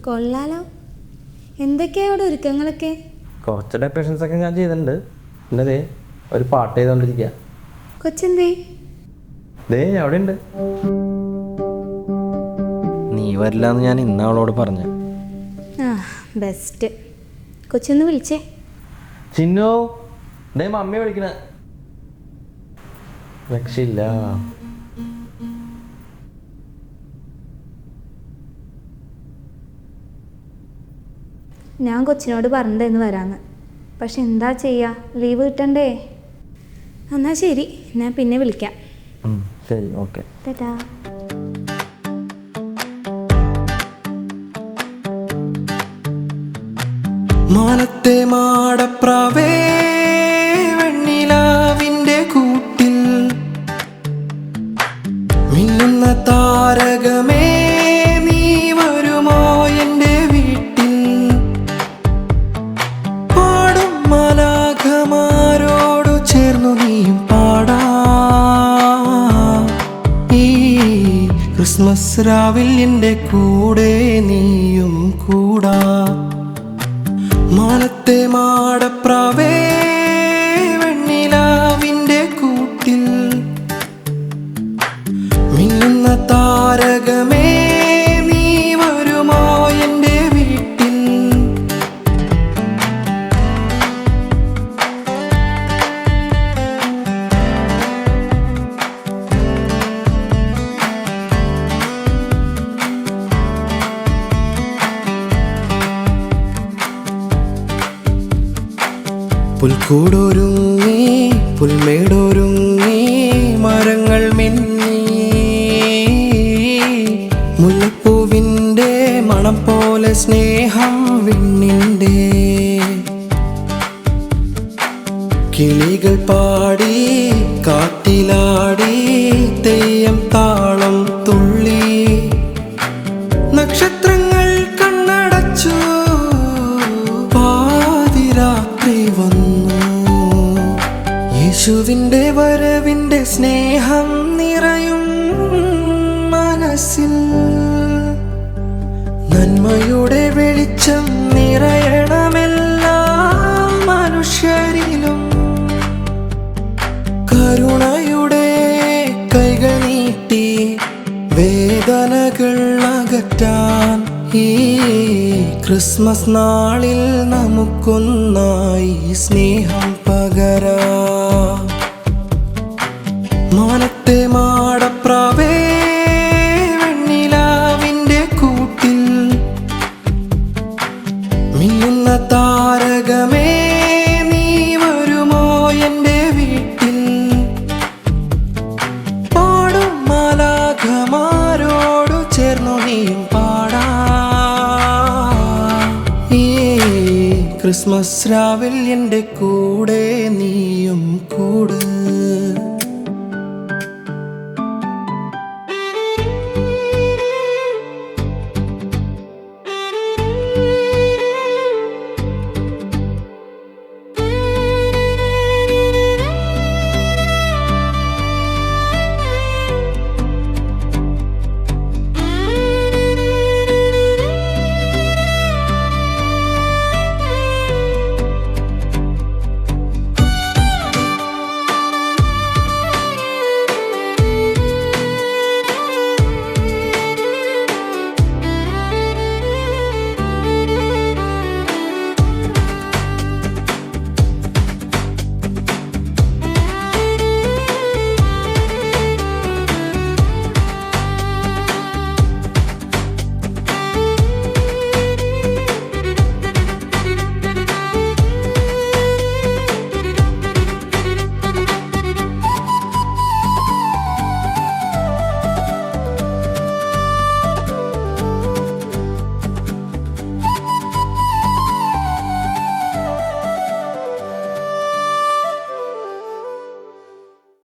കൊള്ളാലോ. എന്തൊക്കെയാ അവിടെ ഒരുക്കങ്ങളൊക്കെ? കുറച്ച് ഡെക്കറേഷൻസ് ഒക്കെ ഞാൻ ചെയ്തിട്ടുണ്ട്. പിന്നെ ദേ ഒരു പാട്ട് ചെയ്തോണ്ടിരിക്കുക. കൊച്ചെന്തേ? ദേ അവിടെ ഉണ്ട്. നീ വരില്ല എന്ന് ഞാൻ ഇന്ന് അവളോട് പറഞ്ഞു. ബെസ്റ്റ്. കൊച്ചൊന്ന് വിളിച്ചേ. ചിന്നു, ദേ മമ്മി വിളിക്കണ. രക്ഷയില്ല. ഞാൻ കൊച്ചിനോട് പറഞ്ഞിരുന്നു വരാമെന്ന്. പക്ഷെ എന്താ ചെയ്യുക, ലീവ് കിട്ടണ്ടേ? എന്നാൽ ശരി, ഞാൻ പിന്നെ വിളിക്കാം. ശരി, ഓക്കെ. ടാറ്റാ. മാനത്തെ മാടപ്രാവേ വെണ്ണിലാവിൻ്റെ കൂട്ടിൽ മിന്നുന്ന താരകമേ നീ വരുമോ എൻ്റെ വീട്ടിൽ? പാടും മാലാഖമാരോടു ചേർന്നു നീയും പാടാ. ഈ ക്രിസ്മസ് രാവിൽ എൻ്റെ കൂടെ നീയും കൂടാ. മാനത്തെ മാടപ്രാവേ വെണ്ണിലാവിൻ്റെ കൂട്ടിൽ മിന്നുന്ന താരകമേ നീ വരുമോ എൻ്റെ വീട്ടിൽ? പുൽക്കൂടൊരുങ്ങി പുൽമേടൊരുങ്ങി മരങ്ങൾ മിന്നി മുല്ലപ്പൂവിൻ്റെ മണം പോലെ സ്നേഹം വിണ്ണിൻ്റെ. കിളികൾ പാടി കാറ്റിലാടി തെയ്യം താളം തുള്ളി. നക്ഷത്രങ്ങൾ കണ്ണടച്ചു പാതിരാത്രി വന്നു. യേശുവിൻ്റെ വരവിൻ്റെ സ്നേഹം നിറയും മനസ്സിൽ. നന്മയുടെ വെളിച്ചം നിറയണമെല്ലാ മനുഷ്യരിലും. കരുണയുടെ കൈകൾ നീട്ടി വേദനകൾ അകറ്റാൻ ഈ ക്രിസ്മസ് നാളിൽ നമുക്കൊന്നായി സ്നേഹം പകരാം. മാനത്തെ മാടപ്രാവേ വെണ്ണിലാവിൻ്റെ കൂട്ടിൽ മിന്നുന്ന താരകമേ നീ വരുമോ എൻ്റെ വീട്ടിൽ? പാടും മാലാഖമാരോടു ചേർന്നു നീയും പാടാ. ഈ ക്രിസ്മസ് രാവിൽ എൻ്റെ കൂടെ നീയും കൂട്.